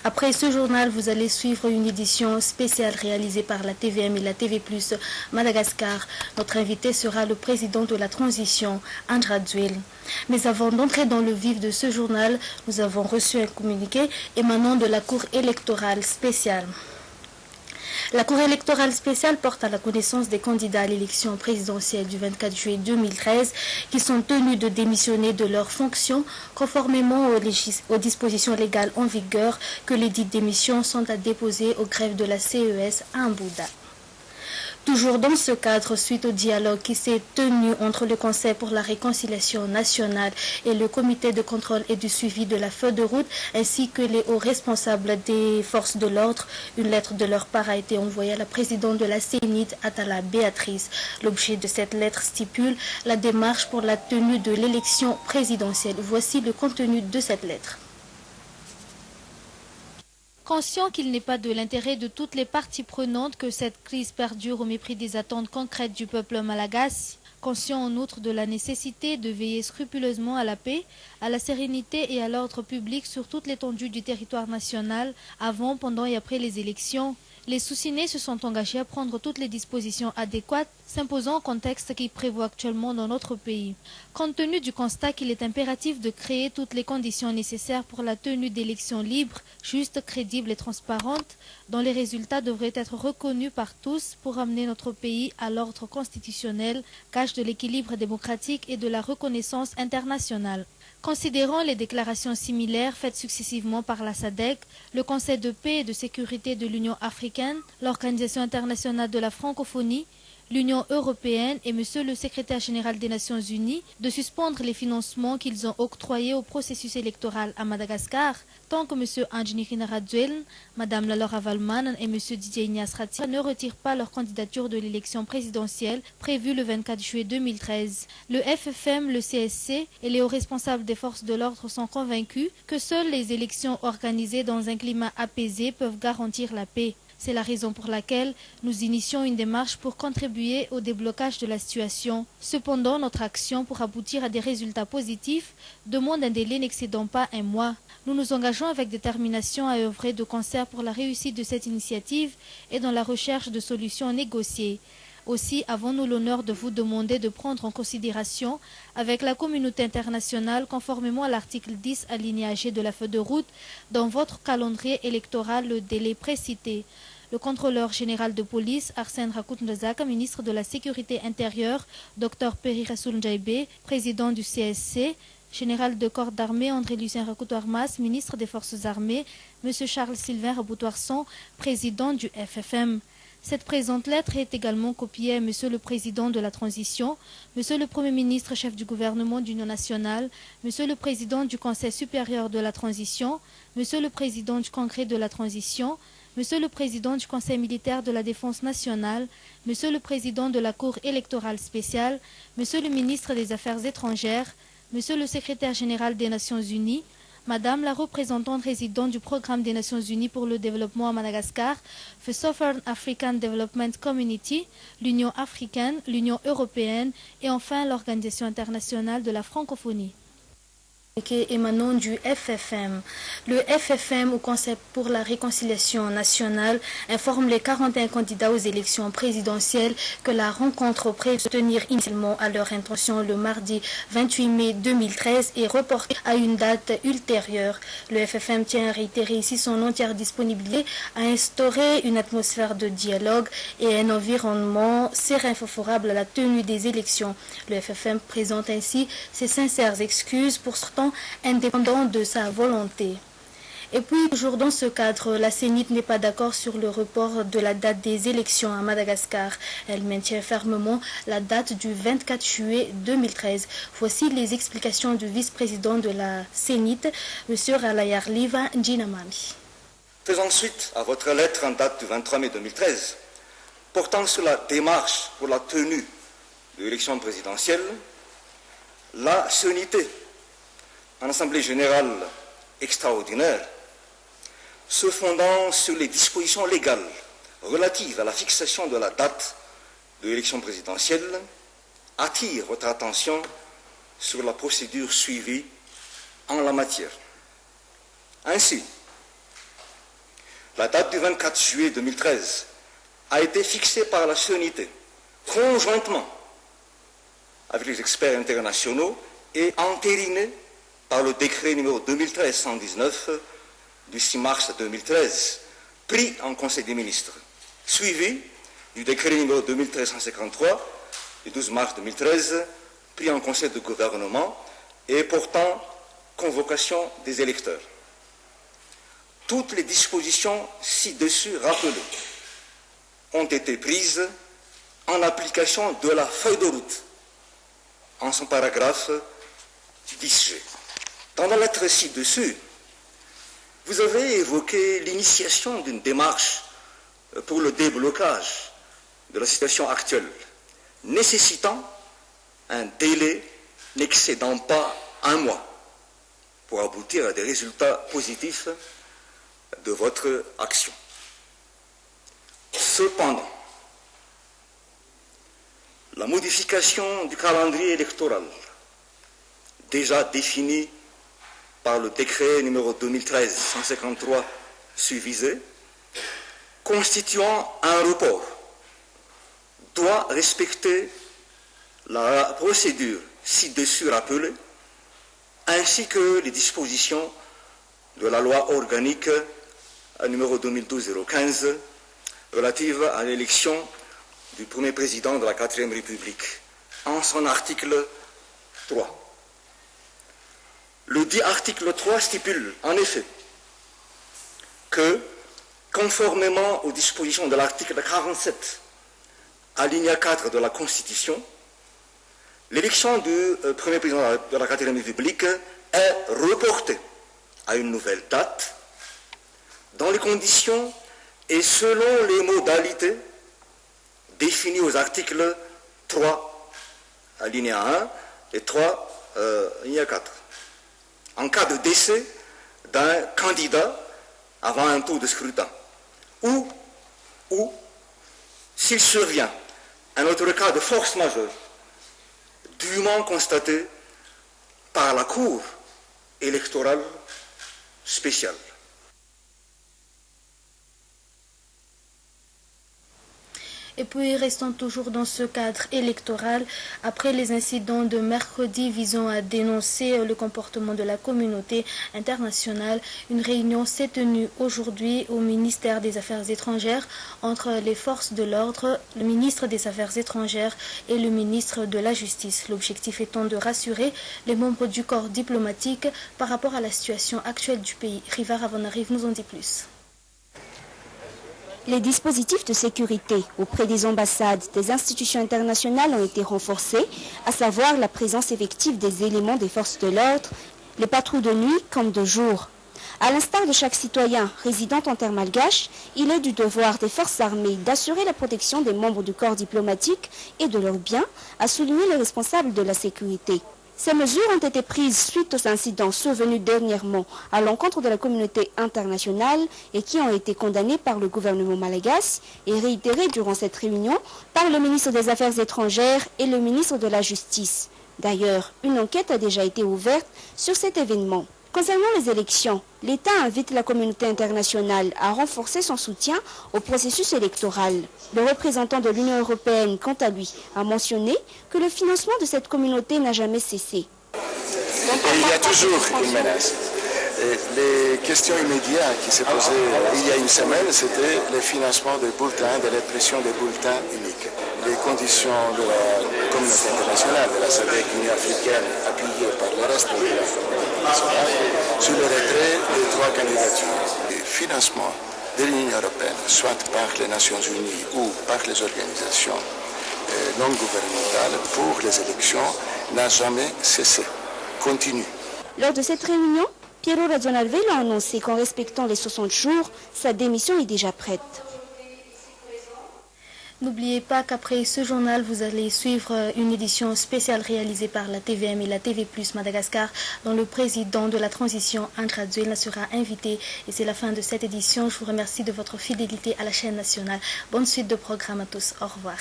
Après ce journal, vous allez suivre une édition spéciale réalisée par la TVM et la TV+ Madagascar. Notre invité sera le président de la transition, Andra Dzuel. Mais avant d'entrer dans le vif de ce journal, nous avons reçu un communiqué émanant de la Cour électorale spéciale. La Cour électorale spéciale porte à la connaissance des candidats à l'élection présidentielle du 24 juillet 2013 qui sont tenus de démissionner de leurs fonctions conformément aux dispositions légales en vigueur que les dites démissions sont à déposer au greffe de la CES à Mbouda. Toujours dans ce cadre, suite au dialogue qui s'est tenu entre le Conseil pour la réconciliation nationale et le comité de contrôle et du suivi de la feuille de route, ainsi que les hauts responsables des forces de l'ordre, une lettre de leur part a été envoyée à la présidente de la CENIT, Atala Béatrice. L'objet de cette lettre stipule la démarche pour la tenue de l'élection présidentielle. Voici le contenu de cette lettre. Conscient qu'il n'est pas de l'intérêt de toutes les parties prenantes que cette crise perdure au mépris des attentes concrètes du peuple malagasy, conscient en outre de la nécessité de veiller scrupuleusement à la paix, à la sérénité et à l'ordre public sur toute l'étendue du territoire national, avant, pendant et après les élections, les Soucinés se sont engagés à prendre toutes les dispositions adéquates s'imposant au contexte qui prévaut actuellement dans notre pays. Compte tenu du constat qu'il est impératif de créer toutes les conditions nécessaires pour la tenue d'élections libres, justes, crédibles et transparentes, dont les résultats devraient être reconnus par tous pour amener notre pays à l'ordre constitutionnel, gage de l'équilibre démocratique et de la reconnaissance internationale. Considérant les déclarations similaires faites successivement par la SADC, le Conseil de paix et de sécurité de l'Union africaine, l'Organisation internationale de la francophonie, l'Union européenne et Monsieur le secrétaire général des Nations unies de suspendre les financements qu'ils ont octroyés au processus électoral à Madagascar, tant que Monsieur Andra Dzuel, Madame Lalora Valman et Monsieur Didier Ignace Ratia ne retirent pas leur candidature de l'élection présidentielle prévue le 24 juillet 2013. Le FFM, le CSC et les hauts responsables des forces de l'ordre sont convaincus que seules les élections organisées dans un climat apaisé peuvent garantir la paix. C'est la raison pour laquelle nous initions une démarche pour contribuer au déblocage de la situation. Cependant, notre action pour aboutir à des résultats positifs demande un délai n'excédant pas un mois. Nous nous engageons avec détermination à œuvrer de concert pour la réussite de cette initiative et dans la recherche de solutions négociées. Aussi avons-nous l'honneur de vous demander de prendre en considération avec la communauté internationale, conformément à l'article 10 alinéa G de la feuille de route, dans votre calendrier électoral le délai précité. Le contrôleur général de police, Arsène Rakountndazaka, ministre de la Sécurité intérieure, Dr Peri Rassoul Ndjaïbe, président du CSC, général de corps d'armée André-Lucien Rakoutou-Armas, ministre des Forces armées, M. Charles-Sylvain Raboutoirson, président du FFM. Cette présente lettre est également copiée à M. le Président de la Transition, M. le Premier ministre chef du gouvernement d'Union nationale, M. le Président du Conseil supérieur de la Transition, M. le Président du Congrès de la Transition, Monsieur le Président du Conseil militaire de la Défense nationale, Monsieur le Président de la Cour électorale spéciale, Monsieur le Ministre des Affaires étrangères, Monsieur le Secrétaire général des Nations unies, Madame la représentante résidente du Programme des Nations unies pour le développement à Madagascar, The Southern African Development Community, l'Union africaine, l'Union européenne et enfin l'Organisation internationale de la francophonie. Émanant du FFM. Le FFM, au Conseil pour la réconciliation nationale, informe les 41 candidats aux élections présidentielles que la rencontre prévue de tenir initialement à leur intention le mardi 28 mai 2013 est reportée à une date ultérieure. Le FFM tient à réitérer ici son entière disponibilité à instaurer une atmosphère de dialogue et un environnement serein favorable à la tenue des élections. Le FFM présente ainsi ses sincères excuses pour ce temps indépendant de sa volonté. Et puis, toujours dans ce cadre, la CENIT n'est pas d'accord sur le report de la date des élections à Madagascar. Elle maintient fermement la date du 24 juillet 2013. Voici les explications du vice-président de la CENIT, M. Ralayarliva Njinamami. Faisant suite à votre lettre en date du 23 mai 2013, portant sur la démarche pour la tenue de l'élection présidentielle, la CENIT, en Assemblée générale extraordinaire, se fondant sur les dispositions légales relatives à la fixation de la date de l'élection présidentielle, attire votre attention sur la procédure suivie en la matière. Ainsi, La date du 24 juillet 2013 a été fixée par la CNIT conjointement avec les experts internationaux et entérinée par le décret numéro 2013-119 du 6 mars 2013, pris en Conseil des ministres, suivi du décret numéro 2013-153 du 12 mars 2013, pris en Conseil de gouvernement et portant convocation des électeurs. Toutes les dispositions ci-dessus rappelées ont été prises en application de la feuille de route en son paragraphe 10G. Dans la lettre ci-dessus, vous avez évoqué l'initiation d'une démarche pour le déblocage de la situation actuelle, nécessitant un délai n'excédant pas un mois pour aboutir à des résultats positifs de votre action. Cependant, la modification du calendrier électoral, déjà définie par le décret numéro 2013-153 suivisé, constituant un report, doit respecter la procédure ci-dessus rappelée, ainsi que les dispositions de la loi organique numéro 2012-015 relative à l'élection du premier président de la 4e République, en son article 3. Le dit article 3 stipule en effet que, conformément aux dispositions de l'article 47, alinéa 4 de la Constitution, l'élection du premier président de la 4e République est reportée à une nouvelle date, dans les conditions et selon les modalités définies aux articles 3, alinéa 1 et 3, alinéa 4. En cas de décès d'un candidat avant un tour de scrutin, ou s'il survient un autre cas de force majeure, dûment constaté par la Cour électorale spéciale. Et puis, restons toujours dans ce cadre électoral. Après les incidents de mercredi visant à dénoncer le comportement de la communauté internationale, une réunion s'est tenue aujourd'hui au ministère des Affaires étrangères entre les forces de l'ordre, le ministre des Affaires étrangères et le ministre de la Justice. L'objectif étant de rassurer les membres du corps diplomatique par rapport à la situation actuelle du pays. Riva Ravonarive nous en dit plus. Les dispositifs de sécurité auprès des ambassades des institutions internationales ont été renforcés, à savoir la présence effective des éléments des forces de l'ordre, les patrouilles de nuit comme de jour. À l'instar de chaque citoyen résidant en terre malgache, il est du devoir des forces armées d'assurer la protection des membres du corps diplomatique et de leurs biens, a souligné le responsable de la sécurité. Ces mesures ont été prises suite aux incidents survenus dernièrement à l'encontre de la communauté internationale et qui ont été condamnés par le gouvernement malagasy et réitérés durant cette réunion par le ministre des Affaires étrangères et le ministre de la Justice. D'ailleurs, une enquête a déjà été ouverte sur cet événement. Concernant les élections, l'État invite la communauté internationale à renforcer son soutien au processus électoral. Le représentant de l'Union européenne, quant à lui, a mentionné que le financement de cette communauté n'a jamais cessé. Il y a toujours une menace. Et les questions immédiates qui se posaient il y a une semaine, c'était le financement des bulletins, de l'impression des bulletins uniques. Les conditions de la communauté internationale, de la SADC, Union africaine, appuyée par le reste de la communauté internationale, sur le retrait des 3 candidatures. Le financement de l'Union européenne, soit par les Nations Unies ou par les organisations non gouvernementales pour les élections, n'a jamais cessé, continue. Lors de cette réunion, Piero Razonalvelo a annoncé qu'en respectant les 60 jours, sa démission est déjà prête. N'oubliez pas qu'après ce journal, vous allez suivre une édition spéciale réalisée par la TVM et la TV+ Madagascar, dont le président de la transition, Andra Dzuela, sera invité. Et c'est la fin de cette édition. Je vous remercie de votre fidélité à la chaîne nationale. Bonne suite de programme à tous. Au revoir.